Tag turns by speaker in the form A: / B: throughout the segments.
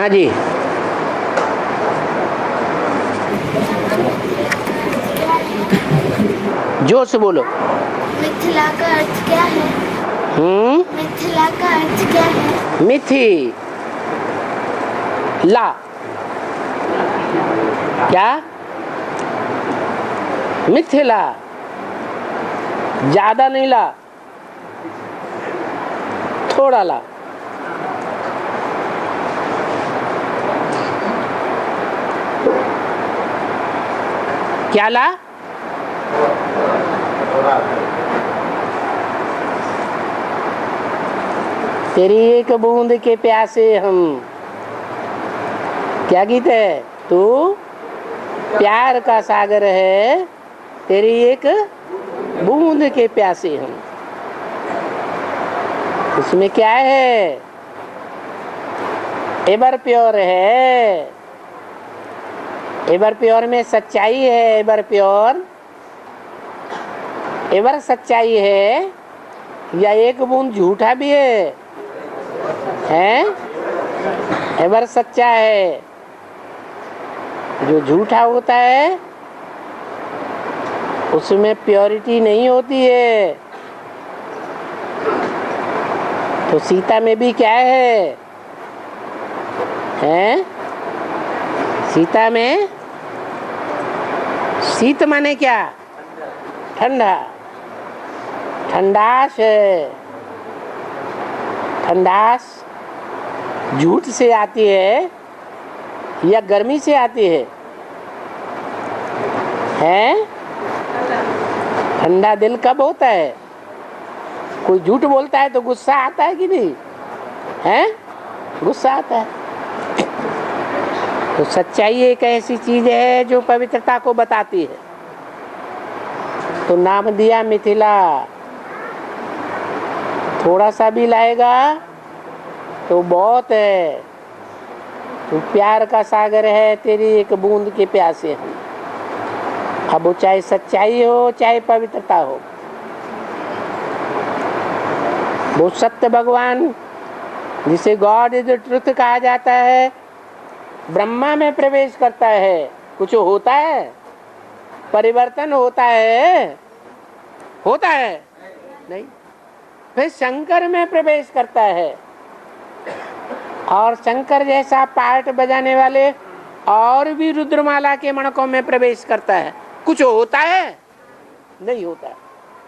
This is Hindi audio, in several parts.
A: हाँ जी, जोर से बोलो।
B: मिथिला का अर्थ क्या है? मिथिला का अर्थ क्या है?
A: मिथि ला क्या? मिथिला, ज्यादा नहीं ला, थोड़ा ला। क्या ला? तेरी एक बूंद के प्यासे हम। क्या गीत है? तू प्यार का सागर है, तेरी एक बूंद के प्यासे हम। इसमें क्या है? एवर प्योर है, एवर प्योर में सच्चाई है। एवर प्योर, एवर सच्चाई है, या एक बूंद झूठा भी है? एवर सच्चा है। जो झूठा होता है उसमें प्योरिटी नहीं होती है। तो सीता में भी क्या है? सीता में शीत माने क्या? ठंडा, ठंडास है। ठंडास झूठ से आती है या गर्मी से आती है? ठंडा दिल कब होता है? कोई झूठ बोलता है तो गुस्सा आता है कि नहीं? गुस्सा आता है। तो सच्चाई एक ऐसी चीज है जो पवित्रता को बताती है। तो नाम दिया मिथिला। थोड़ा सा भी लाएगा तो बहुत है। तू प्यार का सागर है, तेरी एक बूंद के प्यासे हैं। अब वो चाहे सच्चाई हो चाहे पवित्रता हो, वो सत्य भगवान जिसे गॉड इज द ट्रुथ कहा जाता है, ब्रह्मा में प्रवेश करता है। कुछ होता है? परिवर्तन होता है? होता है नहीं। फिर शंकर में प्रवेश करता है, और शंकर जैसा पार्ट बजाने वाले और भी रुद्रमाला के मणकों में प्रवेश करता है। कुछ होता है? नहीं होता।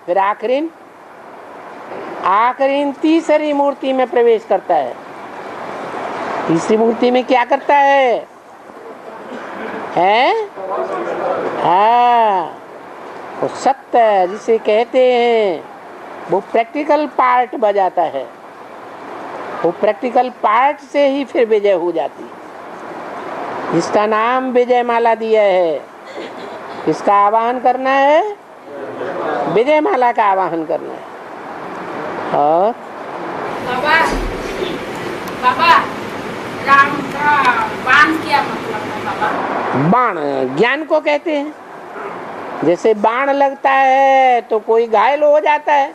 A: फिर आखिरी तीसरी मूर्ति में प्रवेश करता है। तीसरी मूर्ति में क्या करता है? वो सत्य जिसे कहते हैं, वो प्रैक्टिकल पार्ट बजाता है। वो प्रैक्टिकल पार्ट से ही फिर विजय हो जाती है, जिसका नाम विजय माला दिया है। इसका आवाहन करना है, विजय माला का आवाहन करना है। और
C: बाबा राम का बाण क्या मतलब है बाबा?
A: बाण ज्ञान को कहते हैं। जैसे बाण लगता है तो कोई घायल हो जाता है।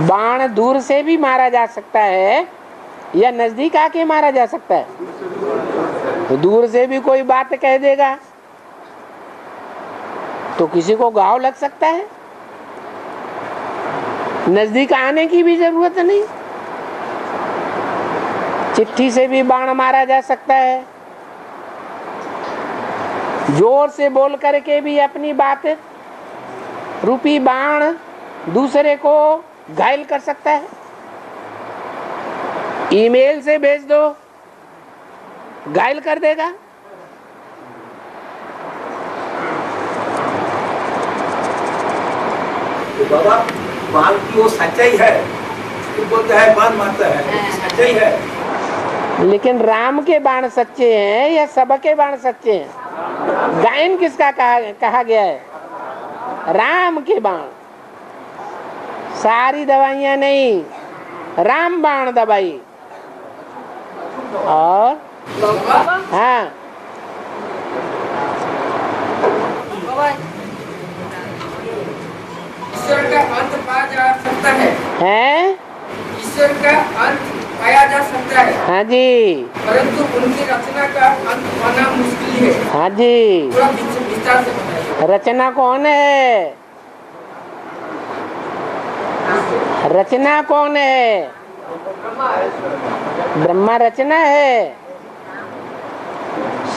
A: बाण दूर से भी मारा जा सकता है या नजदीक आके मारा जा सकता है। तो दूर से भी कोई बात कह देगा तो किसी को घाव लग सकता है। नजदीक आने की भी जरूरत नहीं। चिट्ठी से भी बाण मारा जा सकता है। जोर से बोल करके भी अपनी बात रूपी बाण दूसरे को घायल कर सकता है। ईमेल से भेज दो, घायल कर देगा।
D: तो बाबा बाल की वो सच्चाई है, बोलते हैं बाण मारता है, सच्चाई है।
A: लेकिन राम के बाण सच्चे हैं या सबके बाण सच्चे हैं? गायन किसका कहा गया है? राम के बाण। सारी दवाइयां नहीं, राम बाण दवाई। और हाँ,
C: ईश्वर का अंत पाया जा सकता है?
A: हैं?
C: ईश्वर का अंत
E: पाया जा सकता है,
A: हाँ जी,
E: परंतु उनकी रचना का अंत पाना मुश्किल है।
A: हाँ जी।
E: थोड़ा विस्तार से बताइए।
A: रचना कौन है? रचना कौन है? ब्रह्मा रचना है।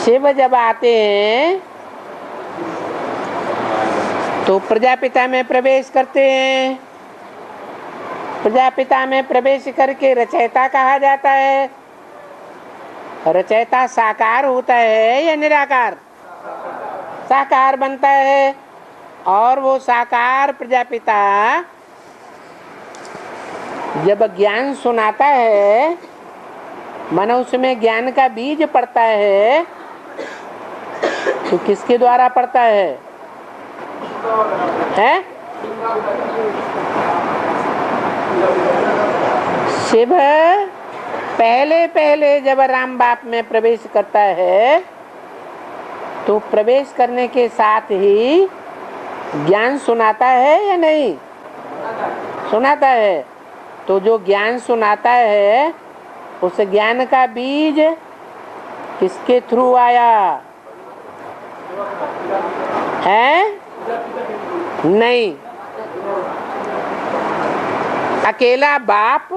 A: शिव जब आते हैं तो प्रजापिता में प्रवेश करते हैं। प्रजापिता में प्रवेश करके रचयिता कहा जाता है। रचयिता साकार होता है या निराकार? साकार बनता है। और वो साकार प्रजापिता जब ज्ञान सुनाता है, मानो उसमें ज्ञान का बीज पड़ता है, तो किसके द्वारा पड़ता है? शिव पहले पहले जब राम बाप में प्रवेश करता है तो प्रवेश करने के साथ ही ज्ञान सुनाता है या नहीं? सुनाता है। तो जो ज्ञान सुनाता है उस ज्ञान का बीज किसके थ्रू आया है? नहीं, अकेला बाप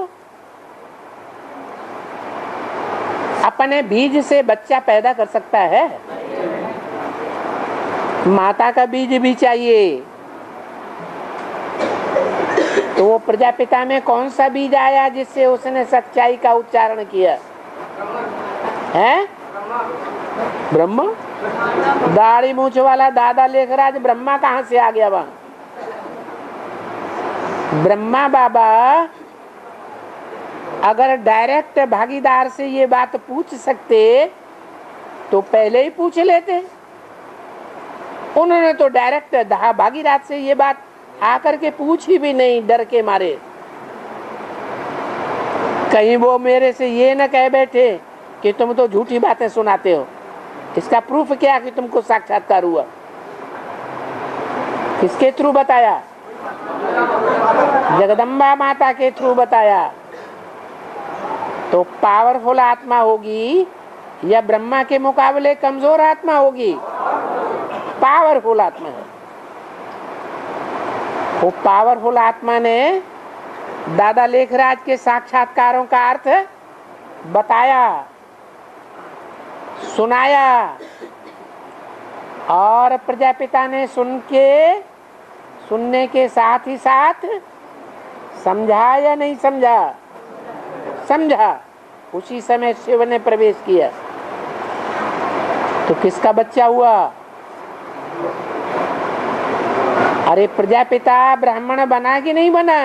A: अपने बीज से बच्चा पैदा कर सकता है? माता का बीज भी चाहिए। तो वो प्रजापिता में कौन सा बीज आया जिससे उसने सच्चाई का उच्चारण किया है? ब्रह्मा। दाढ़ी मूछ वाला दादा लेखराज ब्रह्मा कहाँ से आ गया? वहां ब्रह्मा बाबा अगर डायरेक्ट भागीदार से ये बात पूछ सकते तो पहले ही पूछ लेते। उन्होंने तो डायरेक्ट भागीदार से ये बात आकर के पूछी भी नहीं, डर के मारे। कहीं वो मेरे से ये न कह बैठे कि तुम तो झूठी बातें सुनाते हो। इसका प्रूफ क्या कि तुमको साक्षात्कार हुआ? किसके थ्रू बताया? जगदम्बा माता के थ्रू बताया। तो पावरफुल आत्मा होगी या ब्रह्मा के मुकाबले कमजोर आत्मा होगी? पावरफुल आत्मा है। वो पावरफुल आत्मा ने दादा लेखराज के साक्षात्कारों का अर्थ बताया, सुनाया, और प्रजापिता ने सुनने के साथ ही साथ समझा या नहीं समझा? समझा। उसी समय शिव ने प्रवेश किया। तो किसका बच्चा हुआ? अरे प्रजापिता ब्राह्मण बना कि नहीं बना?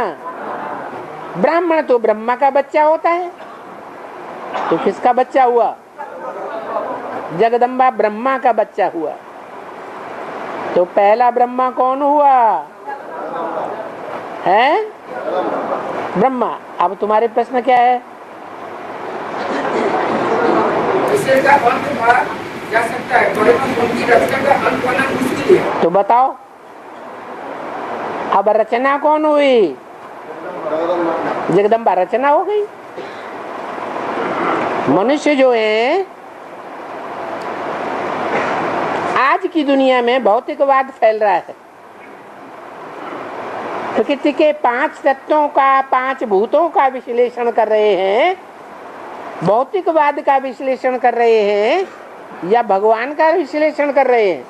A: ब्राह्मण तो ब्रह्मा का बच्चा होता है। तो किसका बच्चा हुआ? जगदम्बा ब्रह्मा का बच्चा हुआ। तो पहला ब्रह्मा कौन हुआ है? ब्रह्मा। अब तुम्हारे प्रश्न क्या है?
E: का अंत जा सकता है, उनकी रचना का अंत होना मुश्किल है।
A: तो बताओ, अब रचना कौन हुई? जगदम्बा रचना हो गई। मनुष्य जो है आज की दुनिया में भौतिकवाद फैल रहा है। प्रकृति के 5 तत्वों का, 5 भूतों का विश्लेषण कर रहे हैं, भौतिकवाद का विश्लेषण कर रहे हैं या भगवान का विश्लेषण कर रहे हैं?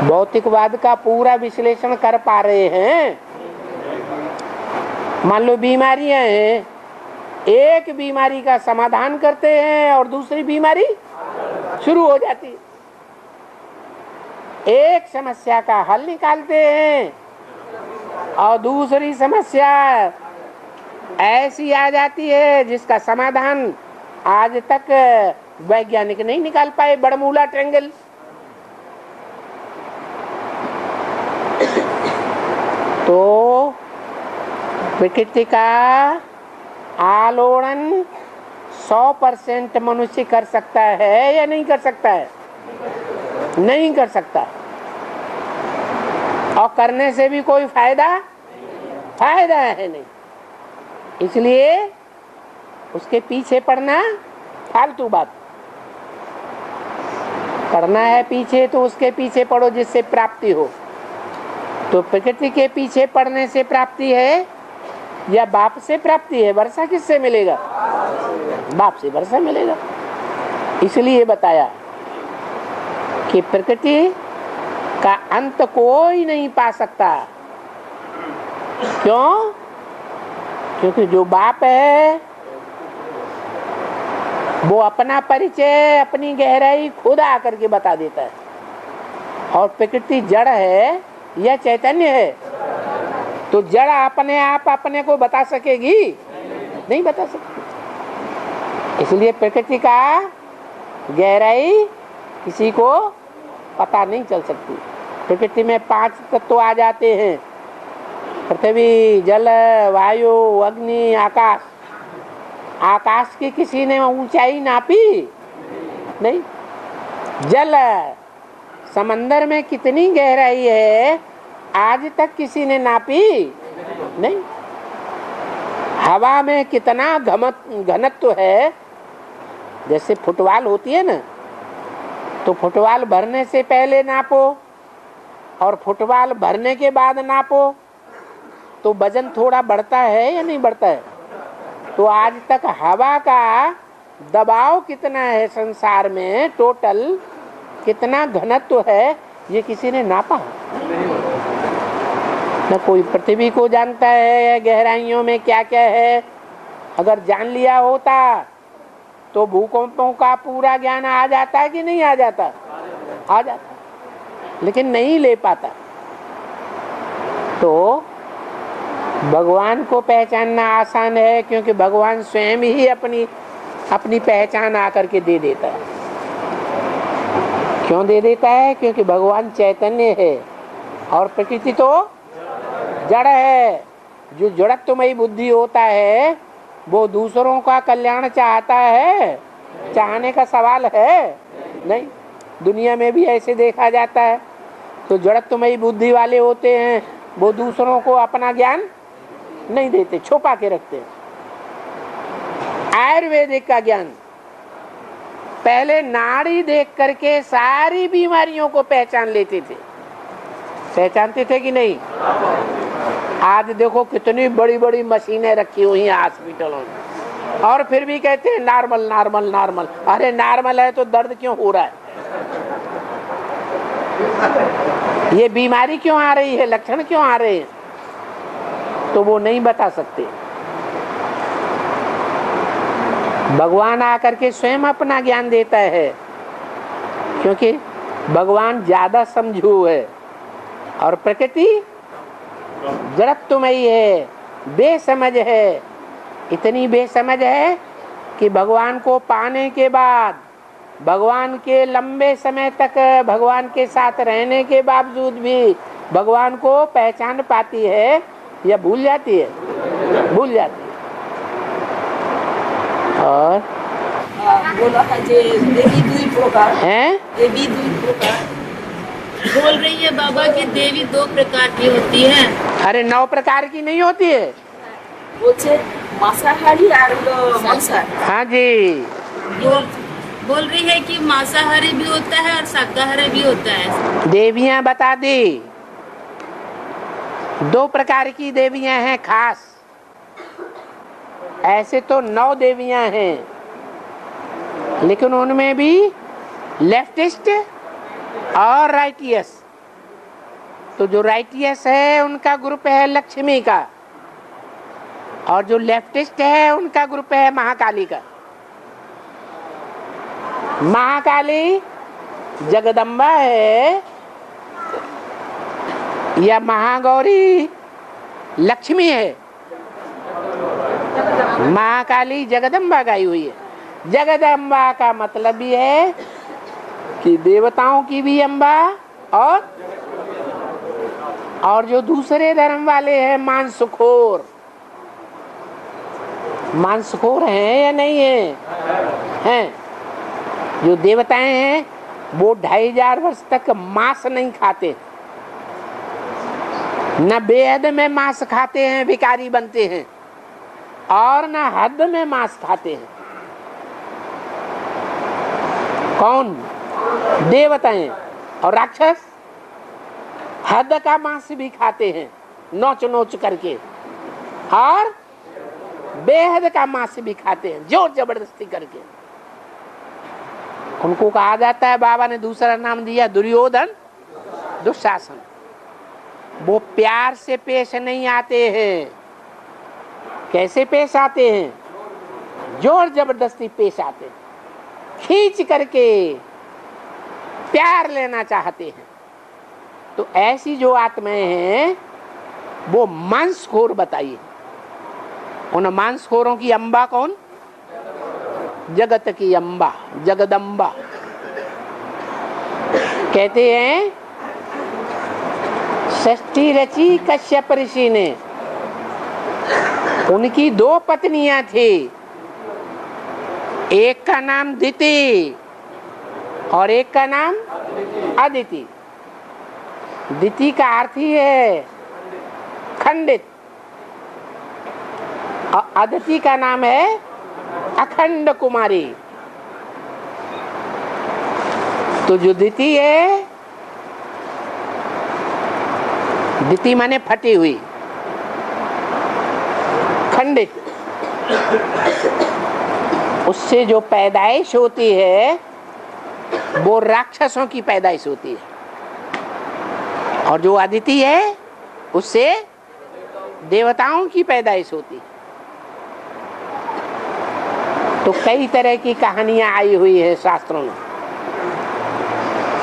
A: भौतिकवाद का पूरा विश्लेषण कर पा रहे हैं। मान लो बीमारियां हैं, एक बीमारी का समाधान करते हैं और दूसरी बीमारी शुरू हो जाती है। एक समस्या का हल निकालते हैं और दूसरी समस्या ऐसी आ जाती है जिसका समाधान आज तक वैज्ञानिक नहीं निकाल पाए। Bermuda triangle. तो प्रकृति का आलोड़न 100% मनुष्य कर सकता है या नहीं कर सकता है? नहीं कर सकता। और करने से भी कोई फायदा है नहीं। इसलिए उसके पीछे पड़ना फालतू बात। पढ़ना है पीछे तो उसके पीछे पढ़ो जिससे प्राप्ति हो। तो प्रकृति के पीछे पढ़ने से प्राप्ति है या बाप से प्राप्ति है? वर्षा किससे मिलेगा? बाप से वर्षा मिलेगा। इसलिए बताया कि प्रकृति का अंत कोई नहीं पा सकता। क्यों? क्योंकि जो बाप है वो अपना परिचय, अपनी गहराई खुद आकर के बता देता है। और प्रकृति जड़ है या चैतन्य है? तो जड़ अपने आप अपने को बता सकेगी? नहीं बता सकती। इसलिए प्रकृति का गहराई किसी को पता नहीं चल सकती। प्रकृति में 5 तत्व आ जाते हैं, पृथ्वी, जल, वायु, अग्नि, आकाश। आकाश की किसी ने ऊंचाई नापी? नहीं। जल, समंदर में कितनी गहराई है आज तक किसी ने नापी? नहीं। हवा में कितना घनत्व है? जैसे फुटबॉल होती है ना, तो फुटबॉल भरने से पहले नापो और फुटबॉल भरने के बाद नापो तो वजन थोड़ा बढ़ता है या नहीं बढ़ता है? तो आज तक हवा का दबाव कितना है संसार में, टोटल कितना घनत्व है, ये किसी ने नापा? न कोई पृथ्वी को जानता है गहराइयों में क्या क्या है। अगर जान लिया होता तो भूकंपों का पूरा ज्ञान आ जाता है कि नहीं आ जाता? आ जाता, लेकिन नहीं ले पाता। तो भगवान को पहचानना आसान है क्योंकि भगवान स्वयं ही अपनी पहचान आकर के दे देता है। क्यों दे देता है? क्योंकि भगवान चैतन्य है और प्रकृति तो जड़ है। जो जड़त्वमयी बुद्धि होता है वो दूसरों का कल्याण चाहता है? चाहने का सवाल है नहीं। दुनिया में भी ऐसे देखा जाता है। तो जड़त्वमयी बुद्धि वाले होते हैं वो दूसरों को अपना ज्ञान नहीं देते, छुपा के रखते हैं। आयुर्वेदिक का ज्ञान पहले नाड़ी देख करके सारी बीमारियों को पहचान लेते थे। पहचानते थे कि नहीं? आज देखो कितनी बड़ी बड़ी मशीनें रखी हुई हैं हॉस्पिटलों में और फिर भी कहते हैं नॉर्मल नॉर्मल नॉर्मल। अरे नॉर्मल है तो दर्द क्यों हो रहा है? ये बीमारी क्यों आ रही है, लक्षण क्यों आ रहे हैं? तो वो नहीं बता सकते। भगवान आकर के स्वयं अपना ज्ञान देता है क्योंकि भगवान ज्यादा समझू है और प्रकृति जड़त्वमयी है, बेसमझ है। इतनी बेसमझ है कि भगवान को पाने के बाद, भगवान के लंबे समय तक भगवान के साथ रहने के बावजूद भी भगवान को पहचान पाती है या भूल जाती है? भूल जाती है। और
F: बोला था जे देवी दुई प्रकार
A: हैं?
F: देवी दुई प्रकार
C: बोल रही है बाबा की देवी 2 प्रकार की होती है।
A: अरे 9 प्रकार की नहीं होती है?
F: बोलছে मांसाहारी और मांसाहारी।
A: हाँ जी।
C: बोल रही है कि मांसाहारी भी होता है और शाकाहारी भी होता है।
A: देवियां बता दी 2 प्रकार की देवियां हैं खास। ऐसे तो 9 देवियां हैं लेकिन उनमें भी लेफ्टिस्ट और राइटियस। तो जो राइटियस है उनका ग्रुप है लक्ष्मी का और जो लेफ्टिस्ट है उनका ग्रुप है महाकाली का। महाकाली जगदम्बा है या महागौरी लक्ष्मी है? महाकाली जगदम्बा गाई हुई है। जगदम्बा का मतलब भी है कि देवताओं की भी अम्बा और जो दूसरे धर्म वाले हैं मांसखोर हैं या नहीं है? हैं। जो देवताएं हैं वो 2500 वर्ष तक मांस नहीं खाते, न बेहद में मांस खाते हैं, भिखारी बनते हैं। और न हद में मांस खाते हैं। कौन? देवताएं और राक्षस हद का मांस भी खाते हैं, नोच नोच करके, और बेहद का मांस भी खाते हैं, जोर जबरदस्ती करके। उनको कहा जाता है, बाबा ने दूसरा नाम दिया दुर्योधन, दुशासन। वो प्यार से पेश नहीं आते हैं। कैसे पेश आते हैं? जोर जबरदस्ती पेश आते हैं, खींच करके प्यार लेना चाहते हैं। तो ऐसी जो आत्माएं हैं वो मांसखोर बताइए। उन मांसखोरों की अम्बा कौन? जगत की अम्बा, जगदम्बा। कहते हैं षष्ठी रची कश्यप ऋषि ने। उनकी 2 पत्नियां थी, एक का नाम दिति और एक का नाम अदिति। दिति का अर्थ ही है खंडित, और अदिति का नाम है अखंड कुमारी। तो जो दिति है, दिति माने फटी हुई, खंडित, उससे जो पैदाइश होती है वो राक्षसों की पैदाइश होती है। और जो अदिति है उससे देवताओं की पैदाइश होती है। तो कई तरह की कहानियां आई हुई है शास्त्रों में।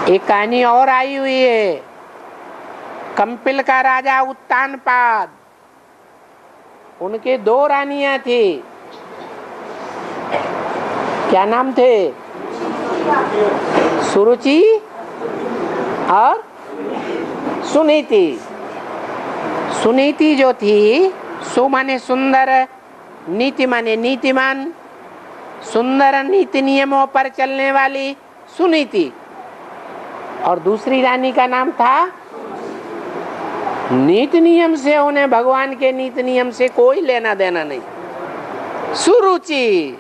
A: एक कहानी और आई हुई है, कंपिल का राजा उत्तानपाद, उनके 2 रानियां थी। क्या नाम थे? सुरुचि और सुनीति। सुनीति जो थी, सु माने सुंदर, नीति माने नीतिमान, सुंदर नीति नियमों पर चलने वाली सुनीति। और दूसरी रानी का नाम था, नीति नियम से, उन्हें भगवान के नीति नियम से कोई लेना देना नहीं, सुरुचि,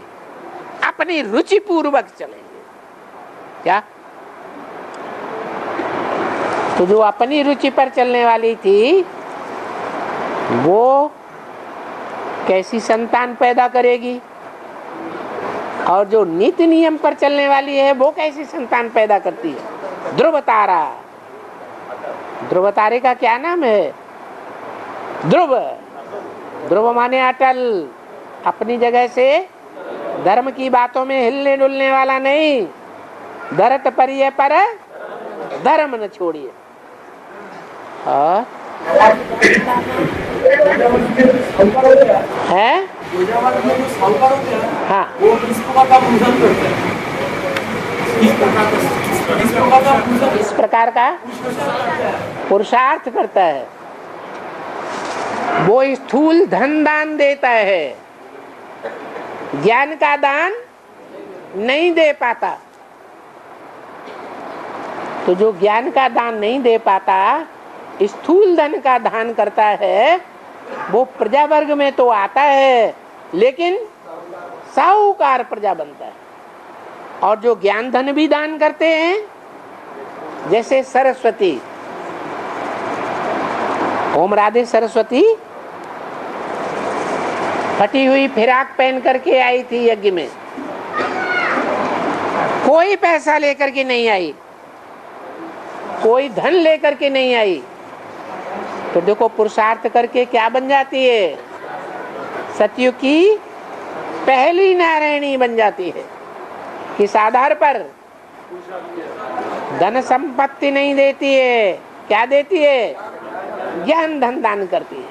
A: अपनी रुचि पूर्वक चलेंगे। क्या? तो जो अपनी रुचि पर चलने वाली थी वो कैसी संतान पैदा करेगी, और जो नीति नियम पर चलने वाली है वो कैसी संतान पैदा करती है? ध्रुव तारा। ध्रुव तारे का क्या नाम है? ध्रुव। ध्रुव माने अटल, अपनी जगह से, धर्म की बातों में हिलने डुलने वाला नहीं। धरत परिये पर धर्म न छोड़िए। है? हाँ, इस प्रकार का पुरुषार्थ करता है। वो स्थूल धन दान देता है, ज्ञान का दान नहीं दे पाता। तो जो ज्ञान का दान नहीं दे पाता, स्थूल धन का दान करता है, वो प्रजा वर्ग में तो आता है लेकिन साहूकार प्रजा बनता है। और जो ज्ञान धन भी दान करते हैं, जैसे सरस्वती, ओम राधे सरस्वती फटी हुई फिराक पहन करके आई थी यज्ञ में, कोई पैसा लेकर के नहीं आई, कोई धन लेकर के नहीं आई। तो देखो पुरुषार्थ करके क्या बन जाती है? सतयुग की पहली नारायणी बन जाती है। किस आधार पर? धन संपत्ति नहीं देती है, क्या देती है? ज्ञान धन दान करती है।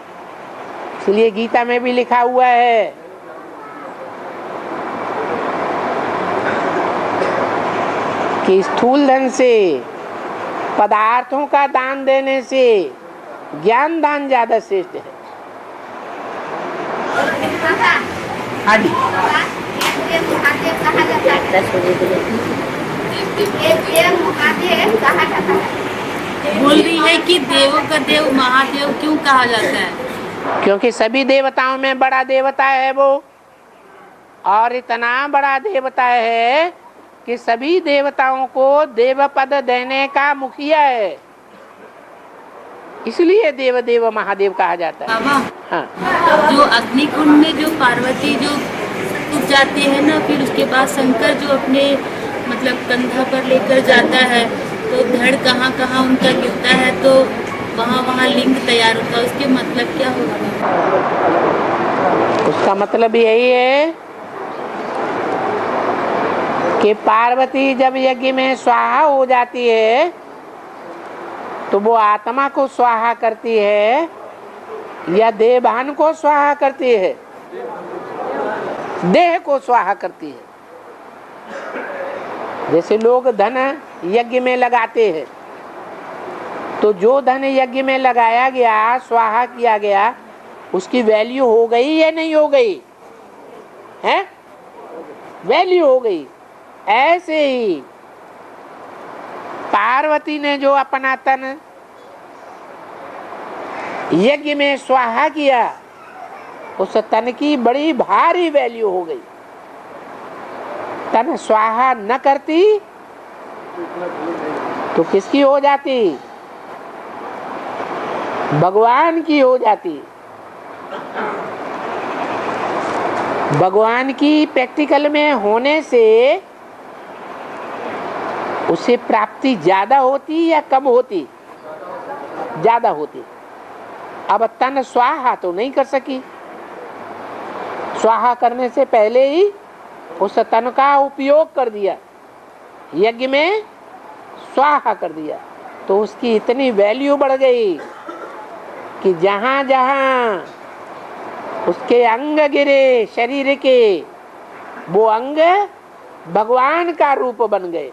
A: इसलिए गीता में भी लिखा हुआ है, कि स्थूल धन से, पदार्थों का दान देने से ज्ञान दान ज्यादा श्रेष्ठ है। हाँ जी,
B: महादेव कहा जाता है।
C: बोल रही है कि देवों का देव महादेव क्यों कहा जाता है?
A: क्योंकि सभी देवताओं में बड़ा देवता है वो, और इतना बड़ा देवता है कि सभी देवताओं को देव पद देने का मुखिया है, इसलिए देव देव महादेव कहा जाता है।
G: बाबा,
A: हाँ,
G: जो अग्निकुंड में जो पार्वती जो कूद जाती है ना, फिर उसके बाद शंकर जो अपने मतलब कंधा पर लेकर जाता है, तो धड़ कहाँ कहाँ उनका गिरता है, तो वहाँ वहाँ लिंग तैयार होता है। उसके मतलब क्या होगा?
A: उसका मतलब यही है कि पार्वती जब यज्ञ में स्वाहा हो जाती है तो वो आत्मा को स्वाहा करती है या देवभान को स्वाहा करती है? देह को स्वाहा करती है। जैसे लोग धन यज्ञ में लगाते हैं, तो जो धन यज्ञ में लगाया गया, स्वाहा किया गया, उसकी वैल्यू हो गई या नहीं हो गई? है, वैल्यू हो गई। ऐसे ही पार्वती ने जो अपना तन यज्ञ में स्वाहा किया, उस तन की बड़ी भारी वैल्यू हो गई। तन स्वाहा न करती तो किसकी हो जाती? भगवान की हो जाती। भगवान की प्रैक्टिकल में होने से उसे प्राप्ति ज्यादा होती या कम होती? ज्यादा होती। अब तन स्वाहा तो नहीं कर सकी, स्वाहा करने से पहले ही उस तन का उपयोग कर दिया, यज्ञ में स्वाहा कर दिया, तो उसकी इतनी वैल्यू बढ़ गई कि जहां जहां उसके अंग गिरे शरीर के, वो अंग भगवान का रूप बन गए।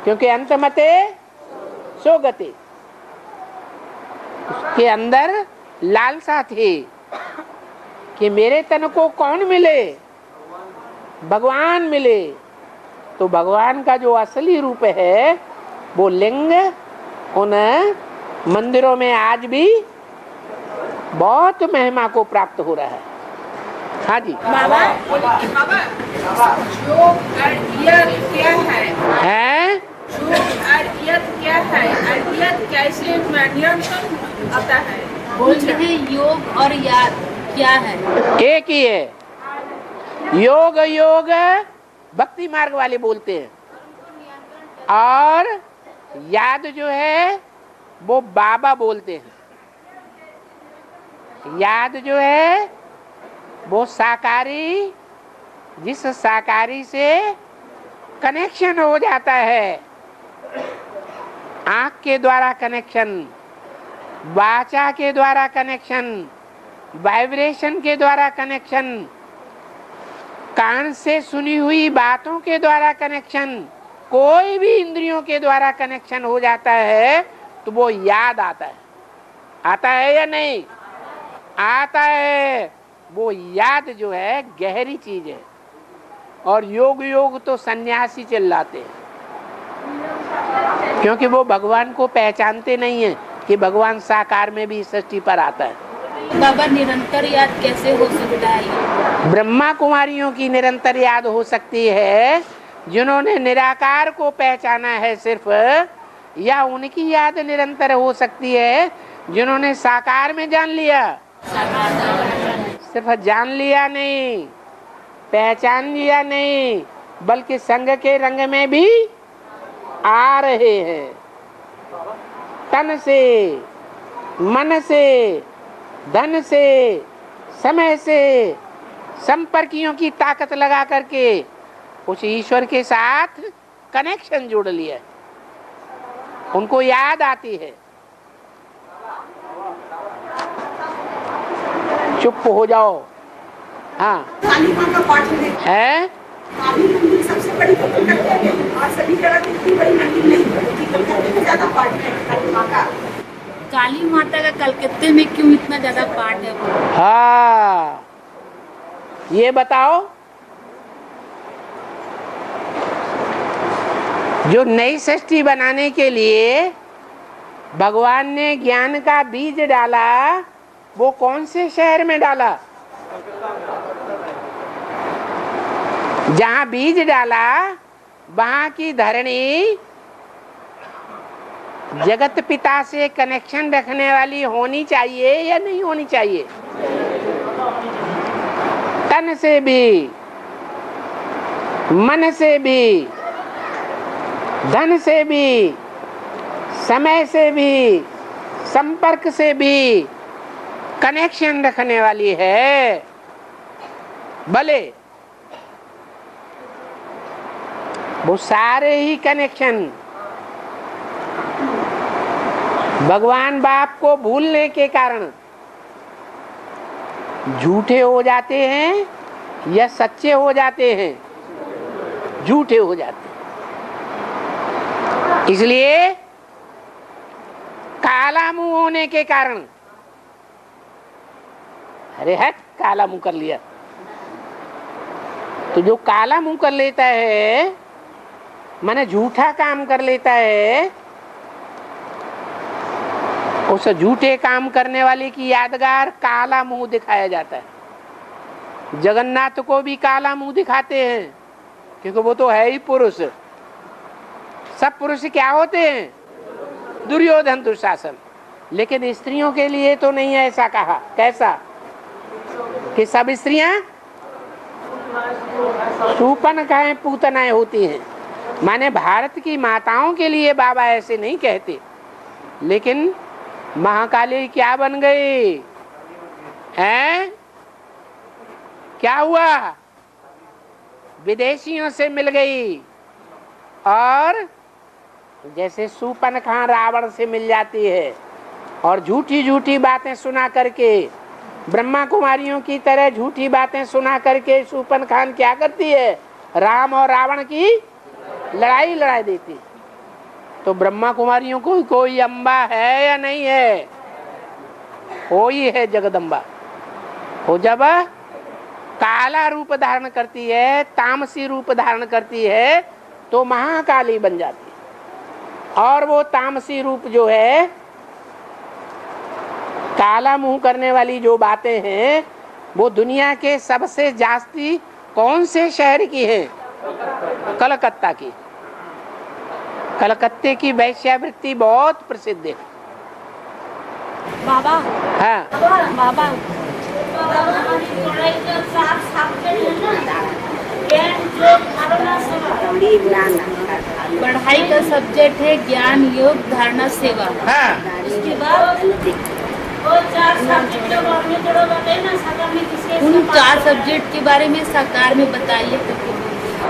A: क्योंकि अंतमते सो गते, उसके अंदर लालसा थी कि मेरे तन को कौन मिले? भगवान मिले। तो भगवान का जो असली रूप है वो लिंग उन मंदिरों में आज भी बहुत महिमा को प्राप्त हो रहा है। हाँ जी
C: बाबा, जो अर्घ्य क्या है? जो अर्घ्य क्या है? अर्घ्य कैसे नियंत्रण आता है?
G: बोलते हैं योग और याद क्या है?
A: एक ही है। योग योग भक्ति मार्ग वाले बोलते हैं, और याद जो है वो बाबा बोलते हैं। याद जो है वो साकारी, जिस साकारी से कनेक्शन हो जाता है, आंख के द्वारा कनेक्शन, वाचा के द्वारा कनेक्शन, वाइब्रेशन के द्वारा कनेक्शन, कान से सुनी हुई बातों के द्वारा कनेक्शन, कोई भी इंद्रियों के द्वारा कनेक्शन हो जाता है तो वो याद आता है। आता है या नहीं? आता है। वो याद जो है गहरी चीज है। और योग योग तो सन्यासी चिल्लाते हैं, क्योंकि वो भगवान को पहचानते नहीं है कि भगवान साकार में भी सृष्टि पर आता है।
G: बाबा, निरंतर याद कैसे हो सकता है?
A: ब्रह्मा कुमारियों की निरंतर याद हो सकती है जिन्होंने निराकार को पहचाना है सिर्फ, या उनकी याद निरंतर हो सकती है जिन्होंने साकार में जान लिया। सिर्फ जान लिया नहीं, पहचान लिया नहीं, बल्कि संग के रंग में भी आ रहे हैं। तन से, मन से, धन से, समय से, संपर्कियों की ताकत लगा करके उस ईश्वर के साथ कनेक्शन जोड़ लिया, उनको याद आती है। चुप हो जाओ। हाँ
F: काली माँ का पाठ
A: है।
F: काली मंदिर सबसे बड़ी कलकत्ता है, और सभी जगह की इतनी बड़ी मंदिर नहीं है, कलकत्ते में ज्यादा पाठ है काली माँ का।
G: काली माता का कलकत्ते में क्यों इतना ज्यादा पाठ है?
A: हाँ, ये बताओ, जो नई सृष्टि बनाने के लिए भगवान ने ज्ञान का बीज डाला, वो कौन से शहर में डाला? जहां बीज डाला वहां की धरणी जगत पिता से कनेक्शन रखने वाली होनी चाहिए या नहीं होनी चाहिए? तन से भी, मन से भी, धन से भी, समय से भी, संपर्क से भी कनेक्शन रखने वाली है। भले वो सारे ही कनेक्शन भगवान बाप को भूलने के कारण झूठे हो जाते हैं या सच्चे हो जाते हैं? झूठे हो जाते हैं। इसलिए काला मुंह होने के कारण, अरे हट काला मुंह कर लिया, तो जो काला मुंह कर लेता है माने झूठा काम कर लेता है, उस झूठे काम करने वाले की यादगार काला मुंह दिखाया जाता है। जगन्नाथ को भी काला मुंह दिखाते हैं क्योंकि वो तो है ही पुरुष। सब पुरुष क्या होते हैं? दुर्योधन दुशासन। लेकिन स्त्रियों के लिए तो नहीं ऐसा कहा। कैसा कि सब स्त्रियां शूर्पणखाएं पूतनाएं होती हैं। माने भारत की माताओं के लिए बाबा ऐसे नहीं कहते, लेकिन महाकाली क्या बन गई हैं? क्या हुआ? विदेशियों से मिल गई और जैसे शूर्पणखा रावण से मिल जाती है और झूठी झूठी बातें सुना करके, ब्रह्मा कुमारियों की तरह झूठी बातें सुना करके शूर्पणखा क्या करती है? राम और रावण की लड़ाई देती। तो ब्रह्मा कुमारियों को कोई अम्बा है या नहीं है? कोई है जगदम्बा। वो जब काला रूप धारण करती है, तामसी रूप धारण करती है, तो महाकाली बन जाती है। और वो तामसी रूप जो है, काला मुंह करने वाली जो बातें हैं, वो दुनिया के सबसे जास्ती कौन से शहर की है? कलकत्ता की। कलकत्ते की वैश्यावृत्ति बहुत प्रसिद्ध है।
G: बाबा,
A: हाँ
G: बाबा, पढ़ाई का सब्जेक्ट है ज्ञान, योग, धारणा, सेवा।
A: हाँ,
G: उसके बाद उन 4 सब्जेक्ट के बारे में साकार में बताइए।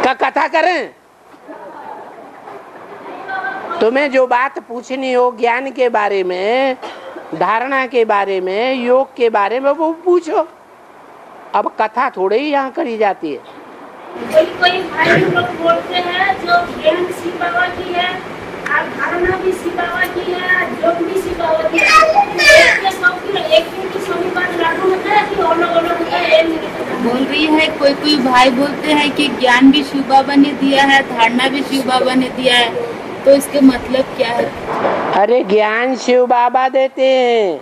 A: का कथा करें? तुम्हें जो बात पूछनी हो ज्ञान के बारे में, धारणा के बारे में, योग के बारे में, वो पूछो। अब कथा थोड़ी ही यहाँ करी जाती है।
F: कोई भाई लोग बोलते हैं जो ज्ञान शिव बाबा की है और धारणा भी शिव बाबा की है, योग भी शिव बाबा की है। एक की सभी बात लागू होता है कि अलग-अलग होता है?
G: बोल रही है कोई भाई बोलते हैं कि ज्ञान भी शिव बाबा ने दिया है, धारणा भी शिव बाबा ने दिया है, तो इसके मतलब क्या है?
A: अरे ज्ञान शिव बाबा देते हैं,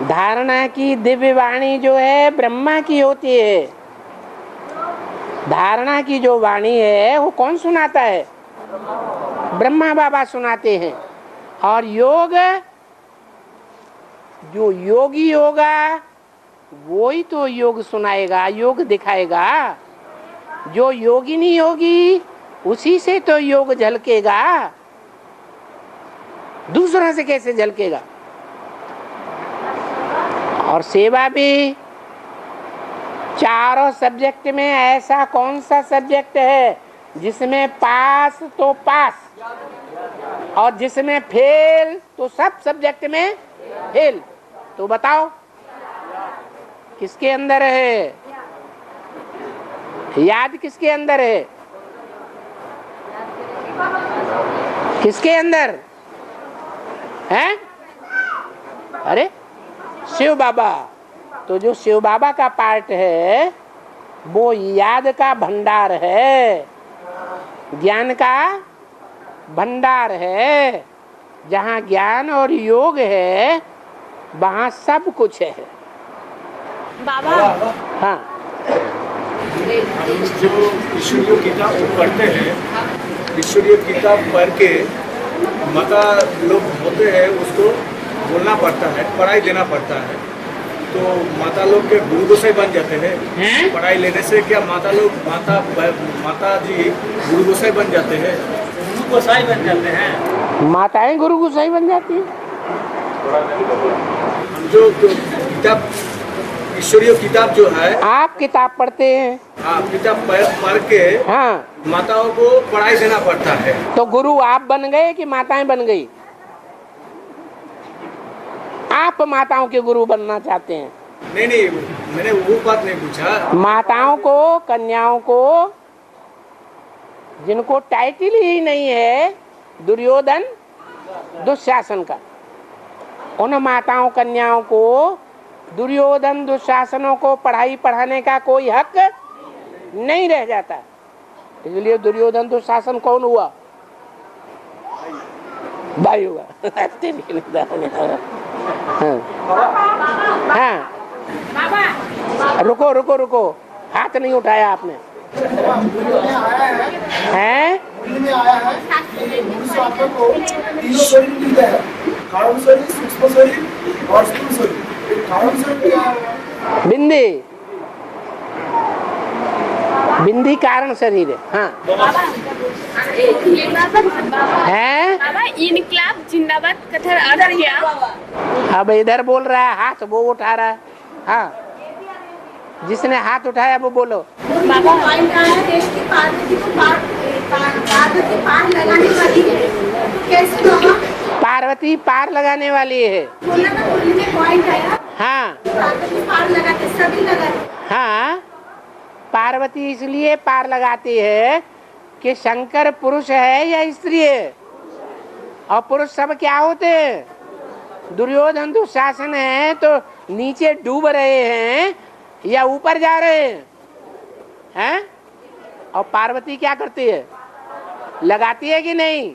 A: धारणा की दिव्य वाणी जो है ब्रह्मा की होती है। धारणा की जो वाणी है वो कौन सुनाता है? ब्रह्मा बाबा सुनाते हैं। और योग, जो योगी होगा वो ही तो योग सुनाएगा, योग दिखाएगा। जो योगिनी होगी उसी से तो योग झलकेगा, दूसरों से कैसे झलकेगा? और सेवा भी। चारों सब्जेक्ट में ऐसा कौन सा सब्जेक्ट है जिसमें पास तो पास और जिसमें फेल तो सब सब्जेक्ट में फेल? तो बताओ किसके अंदर है? याद किसके अंदर है? किसके अंदर है? अरे शिव बाबा। तो जो शिव बाबा का पार्ट है वो याद का भंडार है, ज्ञान का भंडार है। जहाँ ज्ञान और योग है वहाँ सब कुछ है।
F: बाबा
A: हाँ,
D: जो ईश्वरीय किताब पढ़ते हैं, ईश्वरीय किताब पढ़ के माता लोग होते हैं, उसको बोलना पड़ता है, पढ़ाई देना पड़ता है, तो माता लोग के गुरु गोसाई बन जाते हैं। पढ़ाई लेने से क्या माता लोग माता जी गुरु गोसाई बन जाते हैं, गुरु गोसाई बन जाते हैं।
A: माताएं गुरु गोसाई बन जाती हैं।
D: हम जो किताब ईश्वरीय किताब जो है,
A: आप किताब पढ़ते हैं,
D: हाँ, किताब पढ़ के
A: हाँ,
D: माताओं को पढ़ाई देना पड़ता है।
A: तो गुरु आप बन गए कि माताएं बन गई? आप माताओं के गुरु बनना चाहते हैं?
D: नहीं, मैंने वो बात नहीं पूछा।
A: माताओं को, कन्याओं को, जिनको टाइटल ही नहीं है दुर्योधन दुशासन का, उन माताओं कन्याओं को, दुर्योधन दुशासनों को पढ़ाई पढ़ाने का कोई हक नहीं रह जाता। इसलिए दुर्योधन दुशासन कौन हुआ? भाई हुआ। हाँ, रुको रुको रुको, हाथ नहीं उठाया आपने। हैं?
H: में आया है कि मनुष्य आत्मा को 3 शरीर मिलता है, कारण शरीर, सूक्ष्म शरीर और स्थूल शरीर। कारण शरीर क्या है?
A: बिंदी, बिंदी कारण शरीर है। हाँ है।
F: बाबा इनकलाब जिंदाबाद कथर अदर गया।
A: अब इधर बोल रहा है, हाथ वो उठा रहा है। हाँ, जिसने हाथ उठाया वो बोलो।
F: बाबा पार्वती पार लगाने वाली है, तो कैसे होगा?
A: पार्वती पार लगाने वाली है।
F: बोला ना, बोलने में पॉइंट आया।
A: हाँ
F: पार्वती पार लगाते, सभी लगाते।
A: हाँ, पार्वती इसलिए पार लगाती है कि शंकर पुरुष है या स्त्री है, और पुरुष सब क्या होते हैं? दुर्योधन दुशासन है तो नीचे डूब रहे हैं या ऊपर जा रहे हैं? और पार्वती क्या करती है? लगाती है कि नहीं?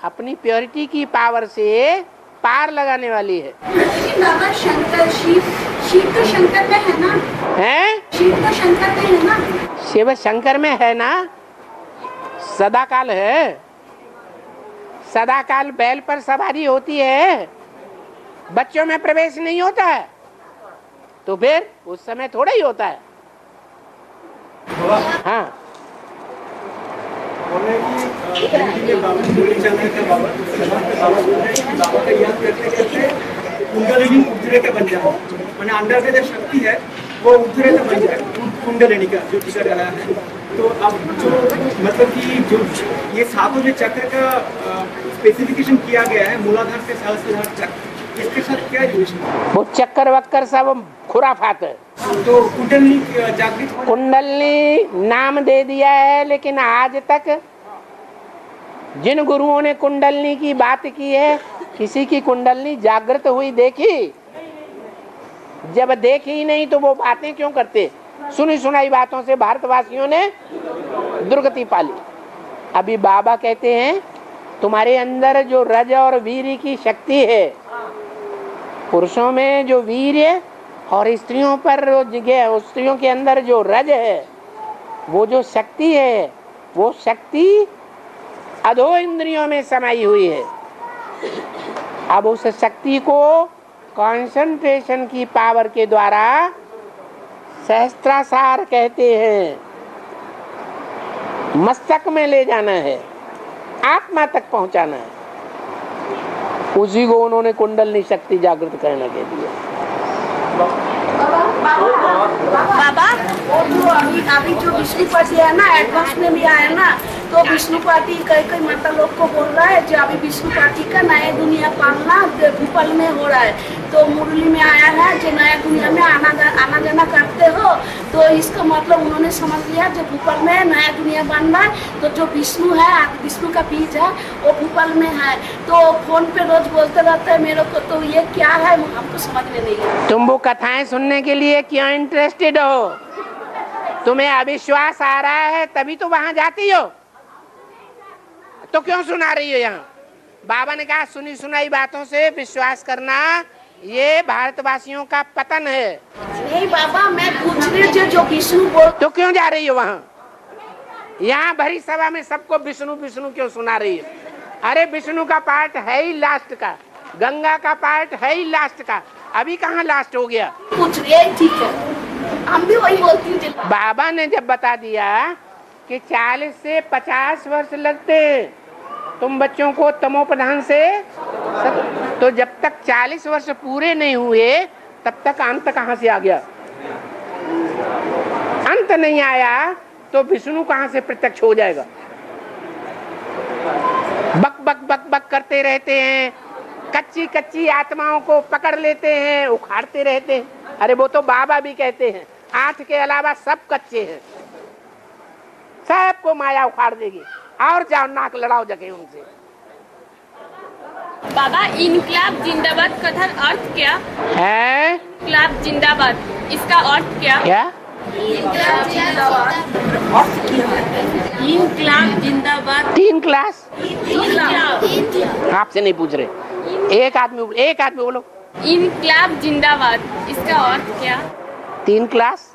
A: अपनी प्योरिटी की पावर से पार लगाने वाली है।
F: लेकिन बाबा शंकर शिव तो शंकर में है ना?
A: हैं?
F: शिव तो शंकर में है ना?
A: शिव शंकर में है ना? सदाकाल है। सदाकाल बैल पर सवारी होती है, बच्चों में प्रवेश नहीं होता है, तो फिर उस समय थोड़ा ही होता है। हाँ,
D: कुंडलिनी उद्रेक बन जाए, मैंने अंदर का जो शक्ति है वो उद्रेक बन जाए, कुंडलिनी का जो टीका डाला है। तो अब जो मतलब कि जो ये सातों जो चक्र का स्पेसिफिकेशन किया गया है, मूलाधार से सहस्त्रार चक्र, इसके साथ क्या रिलेशन है?
A: वो चक्कर वक्कर सब खुराफात है।
D: तो कुंडलिनी जागृत,
A: कुंडलिनी नाम दे दिया है, लेकिन आज तक जिन गुरुओं ने कुंडलिनी की बात की है, किसी की कुंडलिनी जागृत हुई देखी? जब देखी ही नहीं तो वो बातें क्यों करते? सुनी सुनाई बातों से भारतवासियों ने दुर्गति पाली। अभी बाबा कहते हैं तुम्हारे अंदर जो रज और वीर्य की शक्ति है, पुरुषों में जो वीर्य और स्त्रियों पर जगह, स्त्रियों के अंदर जो रज है, वो जो शक्ति है, वो शक्ति अधो इंद्रियों में समाई हुई है। अब उस शक्ति को कंसंट्रेशन की पावर के द्वारा सहस्त्रासार कहते हैं, मस्तक में ले जाना है, आत्मा तक पहुंचाना है। उसी को उन्होंने कुंडलिनी शक्ति जागृत करने के लिए।
F: बाबा जो अभी जो विष्णुपति है ना, एडवांस में भी आया ना, तो विष्णुपति कई माता लोग को बोल रहा है जो अभी विष्णुपति का नया दुनिया पालना भोपाल में हो रहा है। तो मुरली में आया है जो नया दुनिया में आना जाना करते हो, तो इसका मतलब उन्होंने समझ लिया जो भोपाल में नया दुनिया बन रहा है, तो जो विष्णु है, विष्णु का बीज है, वो भोपाल में है। तो फोन पे रोज बोलते रहते हैं मेरे को, तो ये क्या है हमको समझ में नहीं है।
A: तुम वो कथाएं सुनने के लिए क्यों इंटरेस्टेड हो? तुम्हें अविश्वास आ रहा है तभी तो वहां जाती हो, तो क्यों सुना रही हो यहाँ? बाबा ने कहा सुनी सुनाई बातों से विश्वास करना ये भारतवासियों का पतन है।
C: नहीं बाबा, मैं पूछ रही थी जो विष्णु बोल।
A: तो क्यों जा रही हो वहाँ? यहाँ भरी सभा में सबको विष्णु विष्णु क्यों सुना रही है? अरे विष्णु का पार्ट है ही लास्ट का, गंगा का पार्ट है ही लास्ट का, अभी कहाँ लास्ट हो गया?
C: पूछ रही है, ठीक है, हम भी वही बोलती हैं।
A: बाबा ने जब बता दिया कि 40 से 50 वर्ष लगते हैं तुम बच्चों को तमोप्रधान से तो जब तक 40 वर्ष पूरे नहीं हुए तब तक अंत कहाँ से आ गया? अंत नहीं आया तो विष्णु कहाँ से प्रत्यक्ष हो जाएगा? बक बक बक बक करते रहते हैं, कच्ची कच्ची आत्माओं को पकड़ लेते हैं, उखाड़ते रहते हैं। अरे वो तो बाबा भी कहते हैं 8 के अलावा सब कच्चे हैं, सबको माया उखाड़ देगी, और जाओ नाक लड़ाओ जगह उनसे।
G: बाबा इनकलाब जिंदाबाद का अर्थ क्या
A: है?
G: इनकलाब जिंदाबाद, इसका अर्थ क्या?
A: क्या
G: इनकलाब जिंदाबाद।
A: 3 क्लास
G: इनकलाब
A: आपसे नहीं पूछ रहे, एक आदमी बोलो।
G: इनकलाब जिंदाबाद, इसका अर्थ क्या?
A: 3 क्लास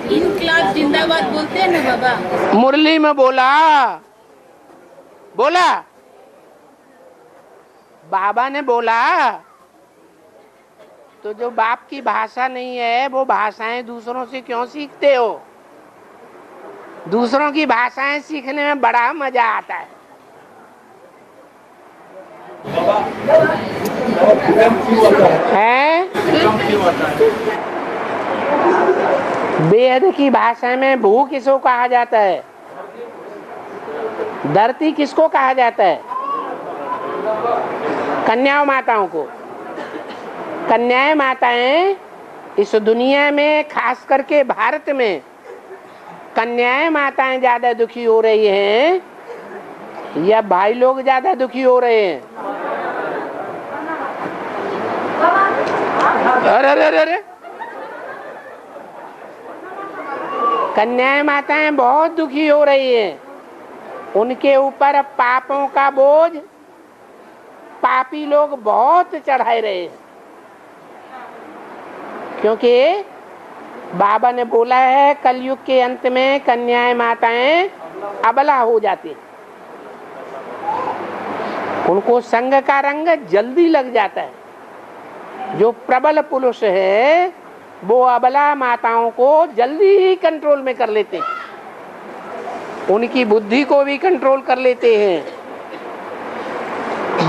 G: इनकलाब जिंदाबाद बोलते हैं ना बाबा।
A: मुरली में बोला बाबा ने बोला। तो जो बाप की भाषा नहीं है वो भाषाएं दूसरों से क्यों सीखते हो? दूसरों की भाषाएं सीखने में बड़ा मजा आता है। वेद की भाषा में भू किसको कहा जाता है? धरती किसको कहा जाता है? कन्याओं माताओं को। कन्याएं माताएं इस दुनिया में, खास करके भारत में कन्याएं माताएं ज्यादा दुखी हो रही हैं या भाई लोग ज्यादा दुखी हो रहे हैं? अरे कन्याएं माताएं बहुत दुखी हो रही हैं। उनके ऊपर पापों का बोझ पापी लोग बहुत चढ़ाए रहे हैं, क्योंकि बाबा ने बोला है कलयुग के अंत में कन्याएं माताएं अबला हो जाती, उनको संग का रंग जल्दी लग जाता है। जो प्रबल पुरुष है वो अबला माताओं को जल्दी ही कंट्रोल में कर लेते हैं, उनकी बुद्धि को भी कंट्रोल कर लेते हैं,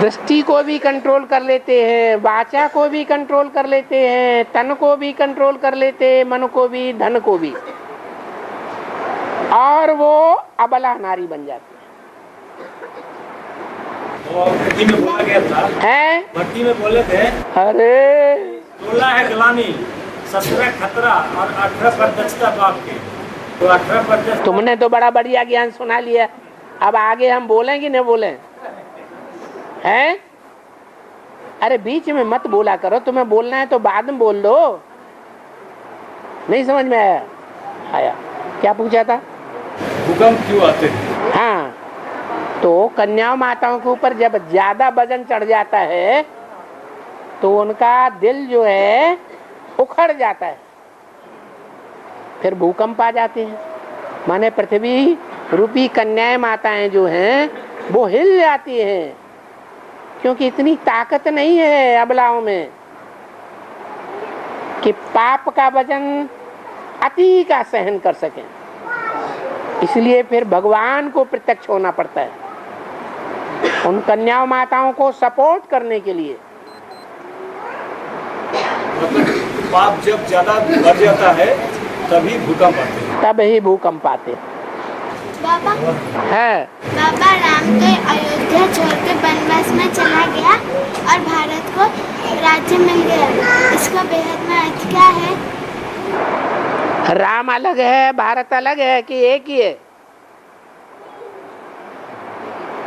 A: दृष्टि को भी कंट्रोल कर लेते हैं, वाचा को भी कंट्रोल कर लेते हैं, तन को भी कंट्रोल कर लेते हैं, मन को भी, धन को भी, और वो अबला नारी बन जाती
D: भक्ति में बोला गया था,
A: है।
D: भक्ति में बोले थे
A: अरे
D: 16 है गलानी, 17 खतरा और 18 पर दक्षता बाप के। तो 18 पर
A: तुमने तो बड़ा बढ़िया ज्ञान सुना लिया, अब आगे हम बोलें कि नहीं बोलें? हैं? अरे बीच में मत बोला करो, तुम्हें बोलना है तो बाद में बोल दो। नहीं समझ में आया? क्या पूछा था?
D: भूकंप क्यों आते हैं?
A: हाँ, तो कन्याओं माताओं के ऊपर जब ज्यादा वजन चढ़ जाता है तो उनका दिल जो है उखड़ जाता है, फिर भूकंप आ जाते हैं। माने पृथ्वी रूपी कन्याएं माताएं जो हैं वो हिल जाती हैं, क्योंकि इतनी ताकत नहीं है अबलाओं में कि पाप का वजन अति का सहन कर सकें। इसलिए फिर भगवान को प्रत्यक्ष होना पड़ता है उन कन्याओं माताओं को सपोर्ट करने के लिए।
D: पाप जब ज्यादा बढ़ जाता है तभी भूकंप आते हैं।
A: तब ही भूकंप आते हैं।
B: बाबा
A: है
B: बाबा राम तो अयोध्या छोड़ के वनवास में चला गया और भारत को राज्य मिल गया, इसका बेहद में अर्थ क्या है?
A: राम अलग है, भारत अलग है कि एक ही है?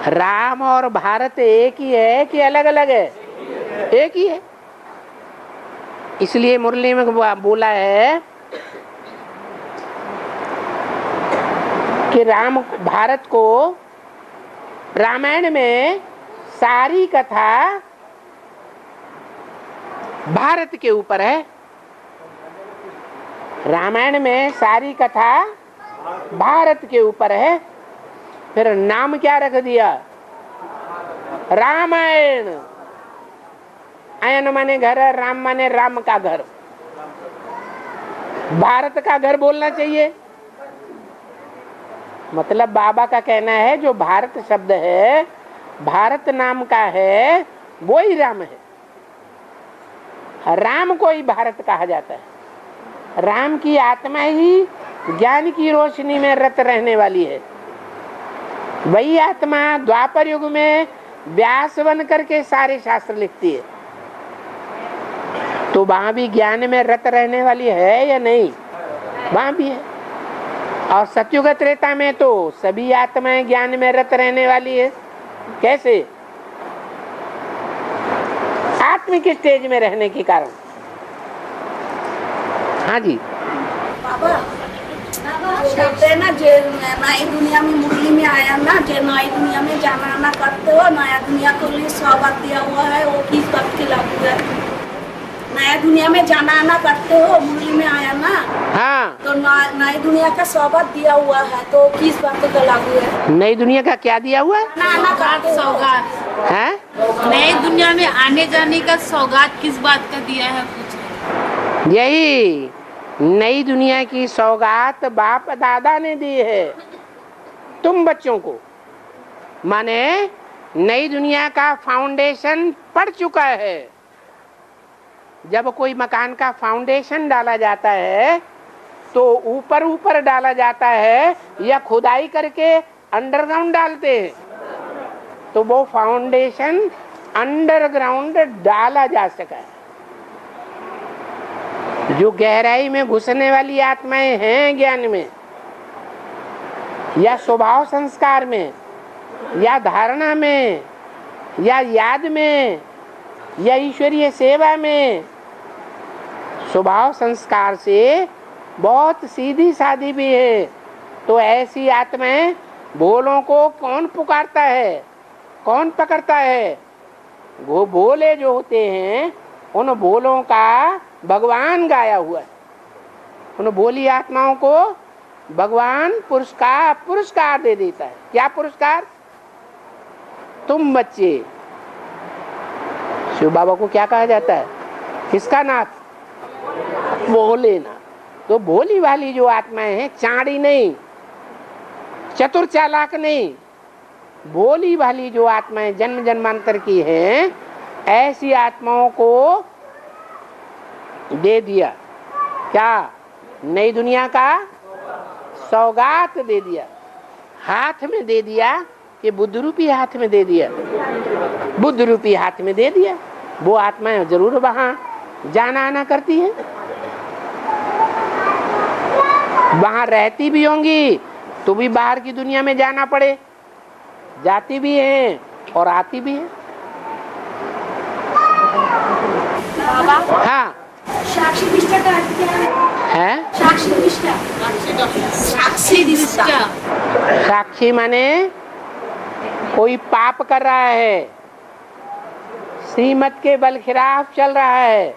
A: राम और भारत एक ही है कि अलग अलग है? एक ही है। इसलिए मुरली में बोला है कि राम भारत को रामायण में सारी कथा भारत के ऊपर है। रामायण में सारी कथा भारत के ऊपर है। फिर नाम क्या रख दिया? रामायण। अयन माने घर, राम माने राम का घर, भारत का घर बोलना चाहिए। मतलब बाबा का कहना है जो भारत शब्द है, भारत नाम का है, वो ही राम है। राम को ही भारत कहा जाता है। राम की आत्मा ही ज्ञान की रोशनी में रत रहने वाली है। वही आत्मा द्वापर युग में व्यास बन करके सारे शास्त्र लिखती है। तो वहां भी ज्ञान में रत रहने वाली है या नहीं? वहां भी है। और सत्युग त्रेता में तो सभी आत्माएं ज्ञान में रत रहने वाली है। कैसे? आत्मिक स्टेज में रहने के कारण। हाँ जी
I: बाबा कहते हैं ना, जे नई दुनिया में मुरली में आया ना, जे नई दुनिया में जाना आना करते हो, नया दुनिया को लिए सौगात दिया हुआ है, वो किस बात के लागू है? नया दुनिया में जाना आना करते हो, मुरली में आया ना,
A: हाँ,
I: तो नई दुनिया का सौगात दिया हुआ है, तो किस बात का लागू है?
A: नई दुनिया का क्या दिया हुआ है?
I: आना करते
G: सौगात
A: है?
G: नई दुनिया में आने जाने का सौगात किस बात का दिया है? पूछ
A: यही नई दुनिया की सौगात बाप दादा ने दी है तुम बच्चों को। माने नई दुनिया का फाउंडेशन पड़ चुका है। जब कोई मकान का फाउंडेशन डाला जाता है तो ऊपर ऊपर डाला जाता है या खुदाई करके अंडरग्राउंड डालते हैं, तो वो फाउंडेशन अंडरग्राउंड डाला जा सका है। जो गहराई में घुसने वाली आत्माएं हैं ज्ञान में या स्वभाव संस्कार में या धारणा में या याद में या ईश्वरीय सेवा में, स्वभाव संस्कार से बहुत सीधी सादी भी है, तो ऐसी आत्माएं भोलों को कौन पुकारता है, कौन पकड़ता है? वो भोले जो होते हैं, उन भोलों का भगवान गाया हुआ है। उन भोली आत्माओं को भगवान पुरस्कार दे देता है। क्या पुरस्कार? तुम बच्चे। शिव बाबा को क्या कहा जाता है? किसका नाथ? भोलेनाथ। तो भोली वाली जो आत्माएं हैं, चाड़ी नहीं, चतुर चालाक नहीं, भोली वाली जो आत्माएं जन्म जन्मांतर की हैं, ऐसी आत्माओं को दे दिया क्या? नई दुनिया का सौगात दे दिया, हाथ में दे दिया कि बुद्ध रूपी हाथ में दे दिया, बुद्ध रूपी हाथ में दे दिया। वो आत्माएं जरूर वहां जाना आना करती हैं, वहां रहती भी होंगी तो भी बाहर की दुनिया में जाना पड़े, जाती भी हैं और आती भी हैं। हाँ,
I: साक्षी निष्ठा का अर्थ क्या है? साक्षी निष्ठा। साक्षी निष्ठा।
A: साक्षी माने कोई पाप कर रहा है, श्रीमत के बल खिलाफ चल रहा है,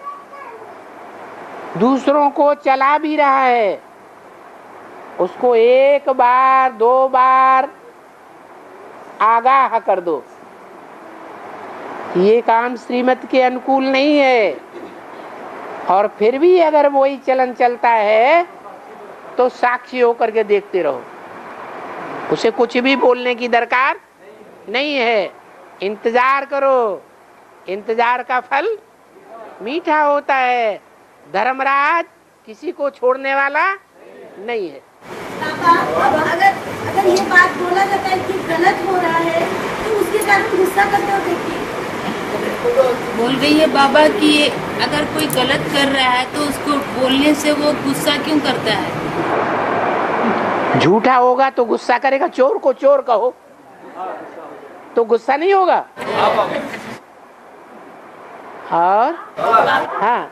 A: दूसरों को चला भी रहा है, उसको एक बार दो बार आगाह कर दो, ये काम श्रीमत के अनुकूल नहीं है, और फिर भी अगर वही चलन चलता है तो साक्षी होकर के देखते रहो, उसे कुछ भी बोलने की दरकार नहीं है। इंतजार करो, इंतजार का फल मीठा होता है। धर्मराज किसी को छोड़ने वाला नहीं है।
I: अगर ये बात बोला जाता है कि गलत हो रहा है, तो उसके कारण गुस्सा करते हो देखिए।
G: बोल रही है बाबा कि अगर कोई गलत कर रहा है तो उसको बोलने से वो गुस्सा क्यों करता है?
A: झूठा होगा तो गुस्सा करेगा। चोर को चोर कहो तो गुस्सा नहीं होगा। और हाँ,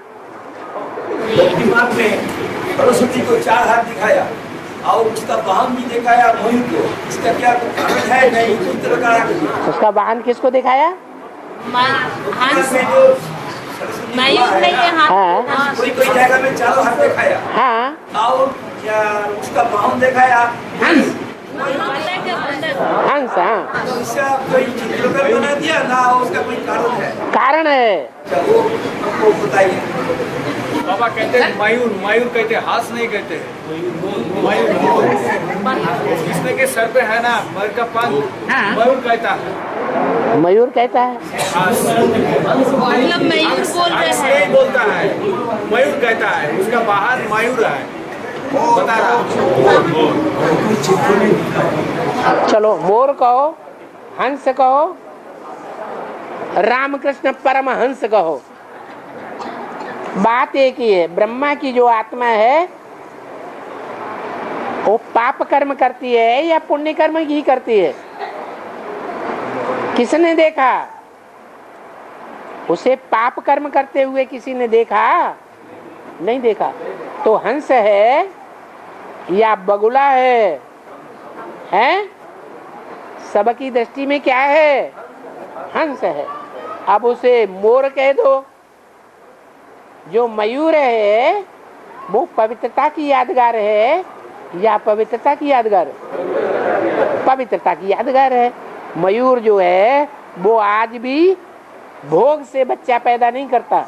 D: दिमाग में सरस्वती को 4 हाथ दिखाया
E: और उसका वाहन भी दिखाया मयूर को, इसका क्या कारण है? नहीं कोई तरह का
A: उसका वाहन किसको दिखाया?
G: हंस
E: में जो
G: मयूर नहीं है,
A: हाँ।
E: कोई कोई जगह में चारों हाथ दिखाया
A: हाँ,
E: और क्या उसका वाहन दिखाया
A: हंस। हंस, हाँ,
E: तो इसका कोई चित्र बना दिया ना, उसका कोई कारण है?
A: कारण है।
E: अच्छा, वो हमको बताइए।
D: बाबा कहते हैं मयूर, मयूर कहते हैं, हास नहीं कहते हैं। मयूर किसने के सर पे है ना मयूर का पंख, मयूर कहता है।
A: मयूर कहता है,
D: हास
G: मतलब मयूर बोल रहे
D: हास
G: हैं।
D: नहीं बोलता है, मयूर कहता है। उसका बाहर मयूर है, बता रहा।
A: चलो मोर कहो, हंस कहो, रामकृष्ण परमहंस कहो, बात एक ही है। ब्रह्मा की जो आत्मा है वो पाप कर्म करती है या पुण्य कर्म ही करती है? किसने देखा उसे पाप कर्म करते हुए? किसी ने देखा? नहीं देखा। तो हंस है या बगुला है? हैं? सबकी दृष्टि में क्या है? हंस है। अब उसे मोर कह दो। जो मयूर है वो पवित्रता की यादगार है या पवित्रता की यादगार? पवित्रता की यादगार है। मयूर जो है वो आज भी भोग से बच्चा पैदा नहीं करता,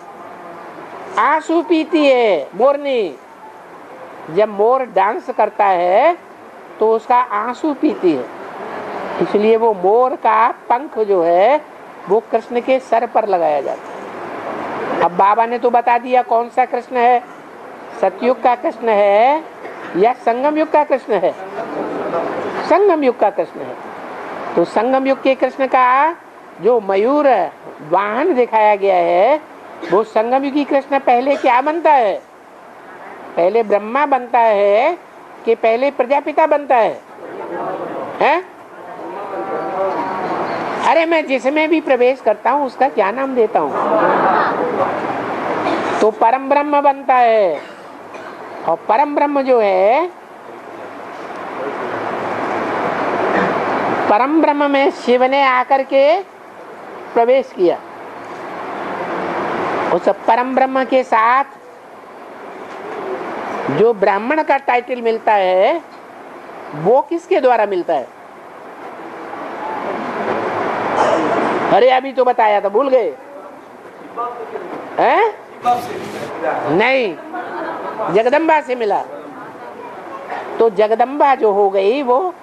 A: आंसू पीती है मोरनी। जब मोर डांस करता है तो उसका आंसू पीती है, इसलिए वो मोर का पंख जो है वो कृष्ण के सर पर लगाया जाता है। अब बाबा ने तो बता दिया कौन सा कृष्ण है, सतयुग का कृष्ण है या संगम युग का कृष्ण है? संगम युग का कृष्ण है। तो संगम युग के कृष्ण का जो मयूर वाहन दिखाया गया है वो संगम युगी कृष्ण पहले क्या बनता है? पहले ब्रह्मा बनता है कि पहले प्रजापिता बनता है? हैं? अरे मैं जिसमें भी प्रवेश करता हूँ उसका क्या नाम देता हूँ? तो परम ब्रह्म बनता है। और परम ब्रह्म जो है, परम ब्रह्म में शिव ने आकर के प्रवेश किया। उस परम ब्रह्म के साथ जो ब्राह्मण का टाइटल मिलता है वो किसके द्वारा मिलता है? अरे अभी तो बताया था, भूल गए हैं? नहीं, जगदम्बा से मिला। तो जगदम्बा जो हो गई वो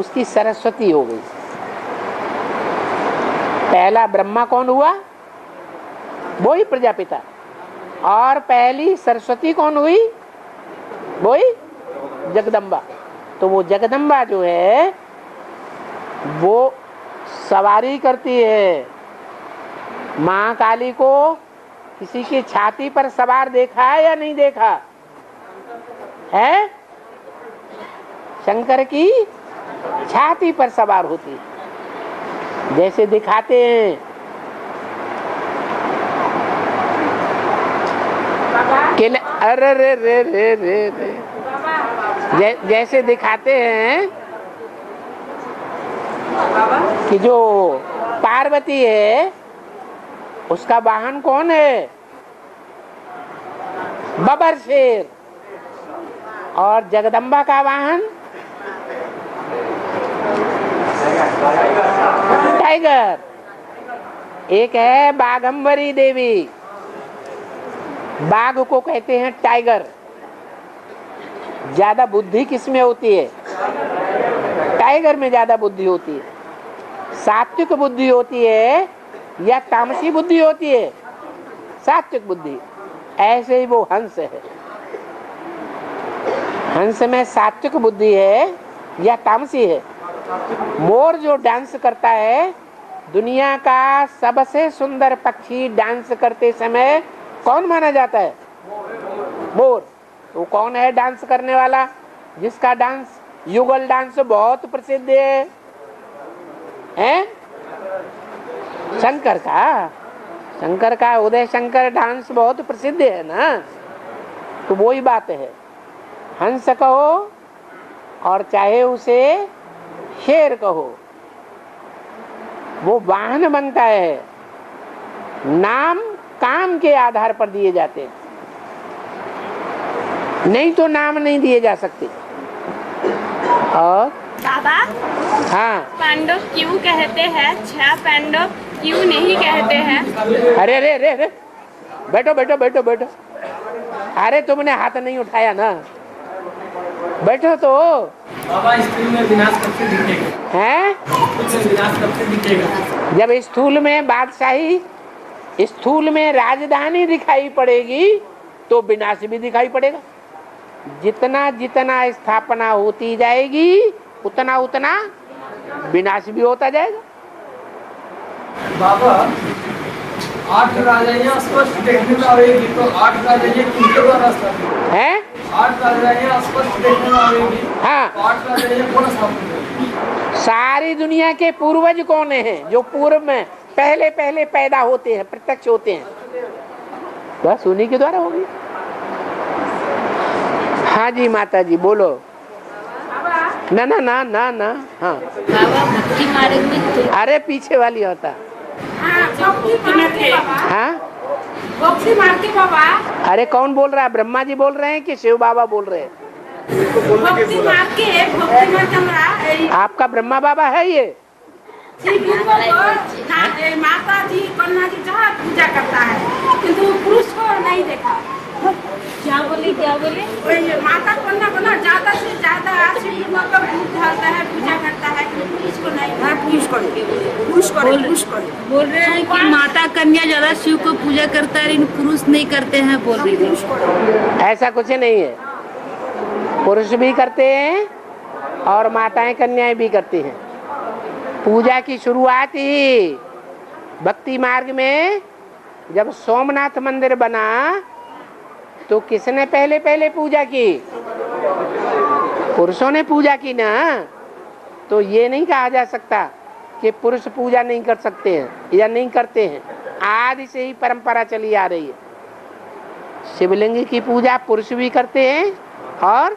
A: उसकी सरस्वती हो गई। पहला ब्रह्मा कौन हुआ? वो ही प्रजापिता। और पहली सरस्वती कौन हुई? वो ही जगदम्बा। तो वो जगदम्बा जो है वो सवारी करती है। माँ काली को किसी की छाती पर सवार देखा है या नहीं देखा है? शंकर की छाती पर सवार होती है, जैसे दिखाते हैं कि अरे रे रे रे रे रे जैसे दिखाते हैं कि जो पार्वती है उसका वाहन कौन है? बबर शेर। और जगदम्बा का वाहन टाइगर। एक है बाघंबरी देवी, बाघ को कहते हैं टाइगर। ज्यादा बुद्धि किसमें होती है? टाइगर में ज्यादा बुद्धि होती है। सात्विक बुद्धि होती है या तामसी बुद्धि होती है? सात्विक बुद्धि। ऐसे ही वो हंस है। हंस में सात्विक बुद्धि है या तामसी है? मोर जो डांस करता है, दुनिया का सबसे सुंदर पक्षी डांस करते समय कौन माना जाता है? मोर। वो कौन है डांस करने वाला? जिसका डांस युगल डांस बहुत प्रसिद्ध है, हैं? शंकर का। शंकर का उदय शंकर डांस बहुत प्रसिद्ध है ना। तो वही बात है, हंस कहो और चाहे उसे शेर कहो, वो वाहन बनता है। नाम काम के आधार पर दिए जाते हैं, नहीं तो नाम नहीं दिए जा सकते। और
F: बाबा,
A: हाँ,
F: पांडव क्यों कहते हैं, 6 पांडव क्यों नहीं कहते हैं?
A: अरे अरे अरे अरे, बैठो बैठो बैठो बैठो। अरे तुमने हाथ नहीं उठाया ना, बैठो तो।
E: बाबा स्त्री में विनाश कब से दिखेगा?
A: हैं?
E: विनाश कब से दिखेगा?
A: जब स्थूल में बादशाही, स्थूल में राजधानी दिखाई पड़ेगी तो विनाश भी दिखाई पड़ेगा। जितना जितना स्थापना होती जाएगी उतना उतना विनाश भी होता जाएगा।
E: बाबा 8 राजाइयाँ स्पष्ट देखने में आएगी, तो 8 राजाइयाँ किनके द्वारा स्थापित
A: हैं?
E: 8 राजाइयाँ स्पष्ट देखने में आएगी,
A: हाँ,
E: 8 राजाइयाँ कौन स्थापित करेगी?
A: सारी दुनिया के पूर्वज कौन हैं जो पूर्व में पहले पहले पैदा होते हैं, प्रत्यक्ष होते हैं, बस उन्हीं के द्वारा होगी। हाँ जी माता जी बोलो। ना ना ना ना ना, हाँ
G: बाबा भक्ति मार्ग में तो
A: अरे पीछे वाली होता। हाँ
I: बॉक्सी मार के बाबा,
A: अरे कौन बोल रहा है? ब्रह्मा जी बोल रहे हैं कि शिव बाबा बोल रहे हैं?
I: बॉक्सी मार के हमरा
A: आपका ब्रह्मा बाबा है ये?
I: माता जी कन्या जी जहाँ पूजा करता है, किंतु पुरुष को नहीं देखा।
G: क्या बोले?
I: माता कन्या को ना ज्यादा से ज्यादा आशीर्वाद मतलब दूध डालता है, पूजा करता है, पुरुष को नहीं।
G: बोल रहे हैं कि माता कन्या ज्यादा शिव को पूजा करता है, लेकिन पुरुष नहीं करते हैं, बोल रहे हैं।
A: ऐसा कुछ नहीं है, पुरुष भी करते हैं और माताएं कन्याएं भी करती हैं। पूजा की शुरुआत ही भक्ति मार्ग में जब सोमनाथ मंदिर बना तो किसने पहले पहले पूजा की? पुरुषों ने पूजा की ना। तो ये नहीं कहा जा सकता कि पुरुष पूजा नहीं कर सकते हैं या नहीं करते हैं। आदि से ही परंपरा चली आ रही है। शिवलिंग की पूजा पुरुष भी करते हैं और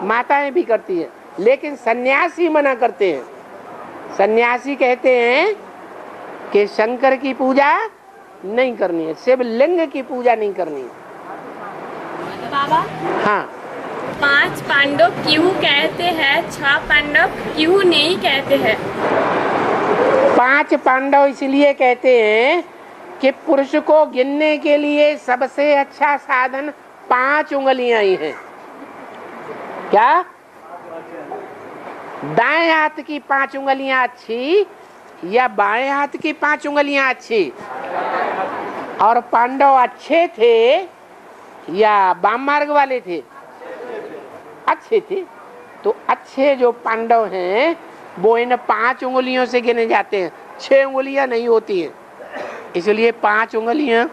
A: माताएं भी करती हैं, लेकिन सन्यासी मना करते हैं। सन्यासी कहते हैं कि शंकर की पूजा नहीं करनी है, शिवलिंग की पूजा नहीं करनी है।
F: बाबा,
A: हाँ,
F: 5 पांडव क्यों कहते हैं, 6 पांडव क्यों नहीं कहते हैं?
A: 5 पांडव इसलिए कहते हैं कि पुरुष को गिनने के लिए सबसे अच्छा साधन 5 उंगलियां ही हैं। क्या? दाएं हाथ की 5 उंगलियां अच्छी या बाएं हाथ की 5 उंगलियां अच्छी? और पांडव अच्छे थे या वाम मार्ग वाले थे? अच्छे थे। तो अच्छे जो पांडव हैं वो इन 5 उंगलियों से गिने जाते हैं, 6 उंगलियां नहीं होती हैं। इसलिए 5 उंगलियां